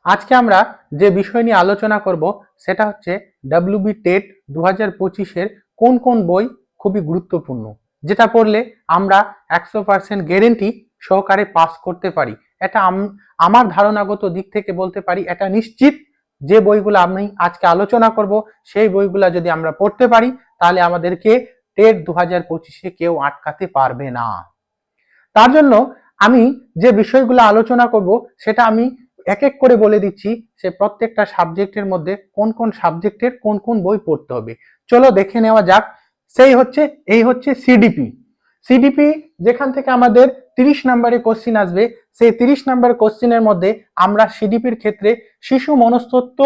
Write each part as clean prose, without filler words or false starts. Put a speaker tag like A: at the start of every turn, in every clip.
A: আজকে আমরা যে বিষয় নিয়ে আলোচনা করব সেটা হচ্ছে ডাব্লিউবি টেট 2025-এর কোন কোন বই খুবই গুরুত্বপূর্ণ, যেটা পড়লে আমরা 100% গ্যারেন্টি সহকারে পাস করতে পারি। এটা আমার ধারণাগত দিক থেকে বলতে পারি, এটা নিশ্চিত যে বইগুলো আমি আজকে আলোচনা করব সেই বইগুলো যদি আমরা পড়তে পারি তাহলে আমাদেরকে টেট 2025-এ কেউ আটকাতে পারবে না। তার জন্য আমি যে বিষয়গুলো আলোচনা করব সেটা আমি এক এক করে বলে দিচ্ছি, সে প্রত্যেকটা সাবজেক্টের মধ্যে কোন কোন সাবজেক্টের কোন কোন বই পড়তে হবে। চলো দেখে নেওয়া যাক। এই হচ্ছে সিডিপি। সিডিপি যেখান থেকে আমাদের 30 নম্বরে কোশ্চিন আসবে, সেই 30 নম্বর কোশ্চিনের মধ্যে আমরা সিডিপির ক্ষেত্রে শিশু মনস্তত্ত্ব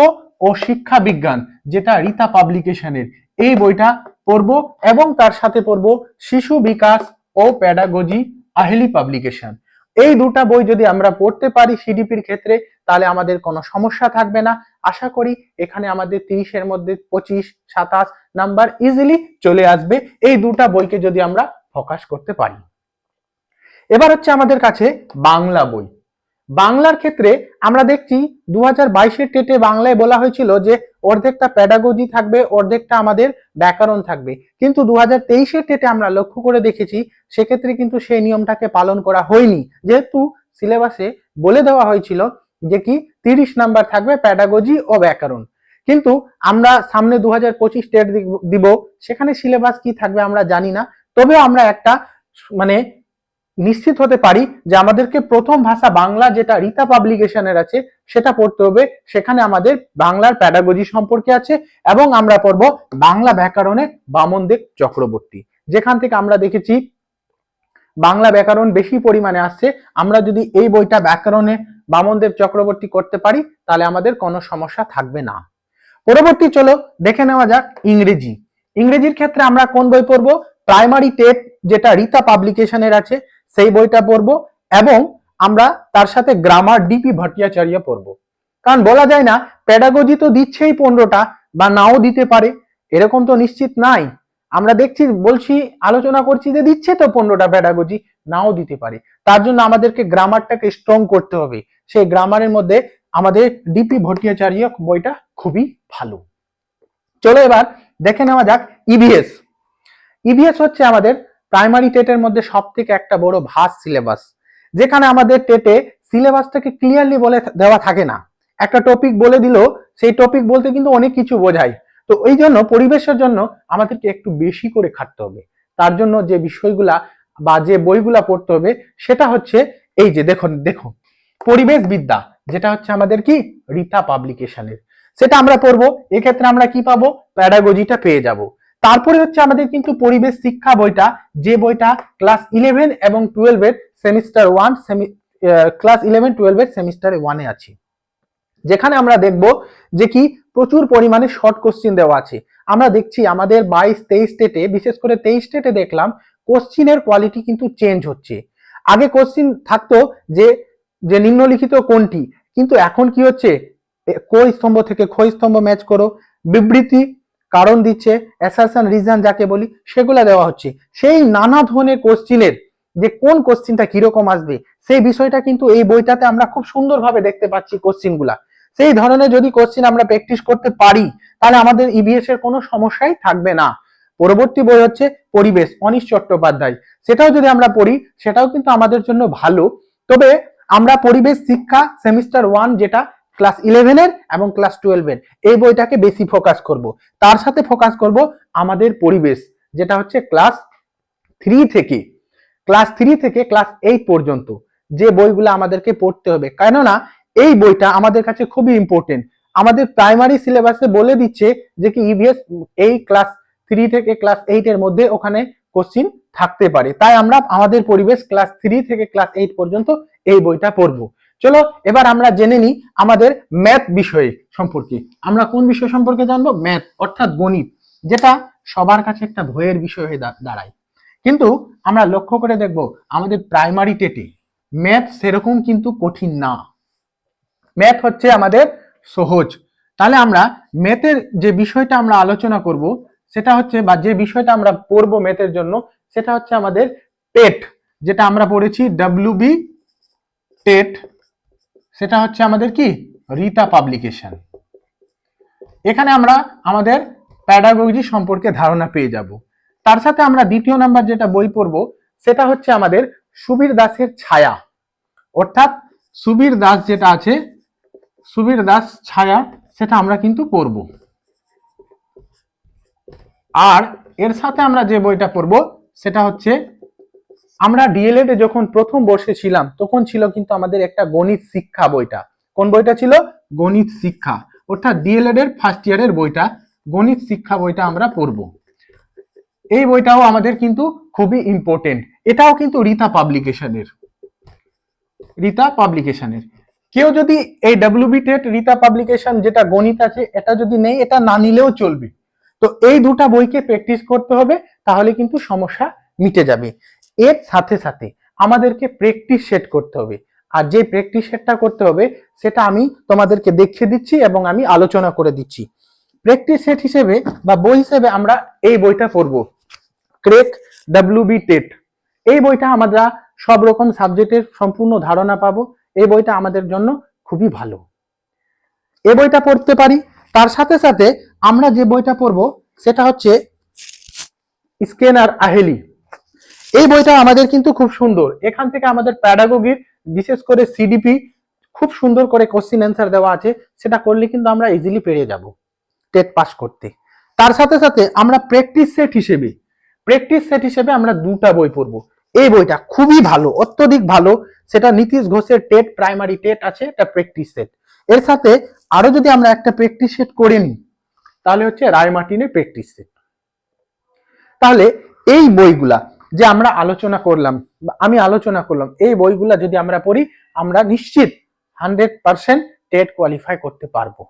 A: ও শিক্ষা বিজ্ঞান, যেটা রীতা পাবলিকেশনের, এই বইটা পড়বো এবং তার সাথে পড়বো শিশু বিকাশ ও প্যাডাগজি, আহেলি পাবলিকেশন। এই দুটা বই যদি আমরা পড়তে পারি সিডিপির ক্ষেত্রে তাহলে আমাদের কোনো সমস্যা থাকবে না। আশা করি এখানে আমাদের 30-এর মধ্যে 25-27 নাম্বার ইজিলি চলে আসবে এই দুটা বইকে যদি আমরা ফোকাস করতে পারি। এবার হচ্ছে আমাদের কাছে বাংলা বই। বাংলার ক্ষেত্রে আমরা দেখছি 2022-এর টেটে বাংলায় বলা হয়েছিল যে অর্ধেকটা প্যাডাগজি থাকবে, অর্ধেকটা আমাদের ব্যাকরণ থাকবে, কিন্তু 2023-এর টেটে আমরা লক্ষ্য করে দেখেছি সেক্ষেত্রে কিন্তু সেই নিয়মটাকে পালন করা হয়নি, যেহেতু সিলেবাসে বলে দেওয়া হয়েছিল যে কি 30 নাম্বার থাকবে প্যাডাগজি ও ব্যাকরণ। কিন্তু আমরা সামনে 2025 টেট দিব, সেখানে সিলেবাস কি থাকবে আমরা জানি না। তবেও আমরা একটা মানে নিশ্চিত হতে পারি যে আমাদেরকে প্রথম ভাষা বাংলা, যেটা রীতা পাবলিকেশনের আছে, সেটা পড়তে হবে। সেখানে আমাদের বাংলার প্যাডাগজি সম্পর্কে আছে এবং আমরা পড়ব বাংলা ব্যাকরণে বামনদেব চক্রবর্তী, যেখান থেকে আমরা দেখেছি বাংলা ব্যাকরণ বেশি পরিমাণে আসছে। আমরা যদি এই বইটা ব্যাকরণে বামনদেব চক্রবর্তী করতে পারি তাহলে আমাদের কোনো সমস্যা থাকবে না। পরবর্তী চলো দেখে নেওয়া যাক ইংরেজি। ইংরেজির ক্ষেত্রে আমরা কোন বই পড়বো? প্রাইমারি টেট, যেটা রীতা পাবলিকেশনের আছে, সেই বইটা পড়বো এবং আমরা তার সাথে গ্রামার ডিপি ভট্টাচার্য পড়বো। কারণ বলা যায় না, প্যাডাগজি তো দিচ্ছেই 15টা, বা নাও দিতে পারে, এরকম তো নিশ্চিত নাই। আমরা দেখছি, বলছি, আলোচনা করছি যে দিচ্ছে তো 15টা প্যাডাগজি, নাও দিতে পারে। তার জন্য আমাদেরকে গ্রামারটাকে স্ট্রং করতে হবে। সেই গ্রামারের মধ্যে আমাদের ডিপি ভট্টাচার্য বইটা খুবই ভালো। চলো এবার দেখে নেওয়া যাক ইভিএস। ইভিএস হচ্ছে আমাদের প্রাইমারি টেটের মধ্যে সব থেকে একটা বড় ভাস সিলেবাস, যেখানে আমাদের টেটে সিলেবাসটাকে ক্লিয়ারলি বলে দেওয়া থাকে না। একটা টপিক বলে দিল, সেই টপিক বলতে কিন্তু অনেক কিছু বোঝায়। তো এই জন্য পরিবেশের জন্য আমাদেরকে একটু বেশি করে খাটতে হবে। তার জন্য যে বিষয়গুলা বা যে বইগুলা পড়তে হবে সেটা হচ্ছে এই যে দেখো পরিবেশ বিদ্যা, যেটা হচ্ছে আমাদের কি রীতা পাবলিকেশনের, সেটা আমরা পড়বো। এক্ষেত্রে আমরা কি পাবো? প্যাডাগজিটা পেয়ে যাব। তারপরে হচ্ছে আমাদের কিন্তু পরিবেশ শিক্ষা বইটা, যে বইটা ক্লাস 11 এবং 12 এর সেমিস্টার 1 ক্লাস 11 12 এর সেমিস্টার 1 এ আছে, যেখানে আমরা দেখব যে কি প্রচুর পরিমাণে শর্ট কোশ্চিন দেওয়া আছে। আমরা দেখছি আমাদের 22-23 স্টেটে, বিশেষ করে 23 স্টেটে দেখলাম কোশ্চিনের কোয়ালিটি কিন্তু চেঞ্জ হচ্ছে। আগে কোশ্চিন থাকতো যে যে নিম্নলিখিত কোনটি, কিন্তু এখন কি হচ্ছে, কই স্তম্ভ থেকে ক্ষয় স্তম্ভ ম্যাচ করো, বিবৃতি, কারণ দিচ্ছে, অ্যাসারশন, রিজন যাকে বলি, সেগুলো দেওয়া হচ্ছে। সেই নানা ধরনের কোশ্চিনের যে কোন কোশ্চিনটা কিরকম আসবে সেই বিষয়টা কিন্তু এই বইটাতে আমরা খুব সুন্দরভাবে দেখতে পাচ্ছি কোশ্চিনগুলা। সেই ধরনের যদি কোশ্চিন আমরা প্র্যাকটিস করতে পারি তাহলে আমাদের ইভিএস এর কোনো সমস্যাই থাকবে না। পরবর্তী বই হচ্ছে পরিবেশ, অনিশ চট্টোপাধ্যায়, সেটাও যদি আমরা পড়ি সেটাও কিন্তু আমাদের জন্য ভালো। তবে আমরা পরিবেশ শিক্ষা সেমিস্টার 1, যেটা ক্লাস 11 এর এবং ক্লাস 12 এর, এই বইটাকে বেশি ফোকাস করব। তার সাথে ফোকাস করব আমাদের পরিবেশ, যেটা হচ্ছে ক্লাস 3 থেকে ক্লাস 8 পর্যন্ত যে বইগুলো আমাদেরকে পড়তে হবে। কেননা এই বইটা আমাদের কাছে খুবই ইম্পর্টেন্ট। আমাদের প্রাইমারি সিলেবাসে বলে দিচ্ছে যে কি ইভিএস এই ক্লাস 3 থেকে ক্লাস 8 এর মধ্যে ওখানে কোশ্চিন থাকতে পারে, তাই আমরা আমাদের পরিবেশ ক্লাস 3 থেকে ক্লাস 8 পর্যন্ত এই বইটা পড়বো। চলো এবার আমরা জেনে নিই আমাদের ম্যাথ বিষয়ে সম্পর্কে। আমরা কোন বিষয় সম্পর্কে জানবো? ম্যাথ, অর্থাৎ গণিত, যেটা সবার কাছে একটা ভয়ের বিষয় হয়ে দাঁড়ায়। কিন্তু আমরা লক্ষ্য করে দেখব আমাদের প্রাইমারি টেটে ম্যাথ সেরকম কিন্তু কঠিন না, ম্যাথ হচ্ছে আমাদের সহজ। তাহলে আমরা ম্যাথের যে বিষয়টা আমরা আলোচনা করব সেটা হচ্ছে, বা যে বিষয়টা আমরা পড়বো ম্যাথের জন্য, সেটা হচ্ছে আমাদের টেট, যেটা আমরা পড়েছি ডাব্লিউবি টেট, সেটা হচ্ছে আমাদের কি রীতা পাবলিকেশন। এখানে আমরা আমাদের প্যাডাগজি সম্পর্কে ধারণা পেয়ে যাব। তার সাথে আমরা দ্বিতীয় নাম্বার যেটা বই পড়ব সেটা হচ্ছে আমাদের সুবীর দাসের ছায়া, অর্থাৎ সুবীর দাস যেটা আছে, সুবীর দাস ছায়া, সেটা আমরা কিন্তু পড়ব। আর এর সাথে আমরা যে বইটা পড়ব সেটা হচ্ছে, আমরা ডিএলএড এ যখন প্রথম বর্ষে ছিলাম তখন ছিল কিন্তু আমাদের একটা গণিত শিক্ষা বইটা। কোন বইটা ছিল? গণিত শিক্ষা, অর্থাৎ ডিএলএড এর ফার্স্ট ইয়ারের বইটা, গণিত শিক্ষা বইটা আমরা পড়ব। এই বইটাও আমাদের কিন্তু খুবই ইম্পর্টেন্ট। এটাও কিন্তু রীতা পাবলিকেশনের, রীতা পাবলিকেশনের। কেউ যদি এই ডব্লিউবি টেট রীতা পাবলিকেশন যেটা গণিত আছে এটা যদি নেই, এটা না নিলেও চলবে। তো এই দুটা বইকে প্র্যাকটিস করতে হবে, তাহলে কিন্তু সমস্যা মিটে যাবে। এর সাথে সাথে আমাদেরকে প্র্যাকটিস সেট করতে হবে। আর যে প্র্যাকটিস সেটটা করতে হবে সেটা আমি তোমাদেরকে দেখিয়ে দিচ্ছি এবং আমি আলোচনা করে দিচ্ছি। প্র্যাকটিস সেট হিসেবে বা বই হিসেবে আমরা এই বইটা পড়বো, ক্র্যাক ডব্লিউবি টেট। এই বইটা আমরা সব রকম সাবজেক্টের সম্পূর্ণ ধারণা পাবো। এই বইটা আমাদের জন্য খুবই ভালো, এই বইটা পড়তে পারি। তার সাথে সাথে আমরা যে বইটা পড়বো সেটা হচ্ছে স্কেনার আহেলি। এই বইটা আমাদের কিন্তু খুব সুন্দর। এখান থেকে আমাদের প্যাডাগোগির বিশেষ করে সিডিপি খুব সুন্দর করে কোশ্চিন অ্যান্সার দেওয়া আছে, সেটা করলে কিন্তু আমরা ইজিলি পেরে যাব টেট পাস করতে। তার সাথে সাথে আমরা প্র্যাকটিস সেট হিসেবে আমরা দুটা বই পড়বো। এই বইটা খুবই ভালো, অত্যধিক ভালো। সেটা নীতিশ ঘোষের টেট প্রাইমারি টেট আছে, এটা প্র্যাকটিস সেট। এর সাথে আরো যদি আমরা একটা প্র্যাকটিস সেট করে নিই তাহলে হচ্ছে রায় মার্টিনের প্র্যাকটিস সেট। তাহলে এই বইগুলা যে আমরা আলোচনা করলাম, আমি আলোচনা করলাম, এই বইগুলা যদি আমরা পড়ি আমরা নিশ্চিত 100% টেট কোয়ালিফাই করতে পারবো।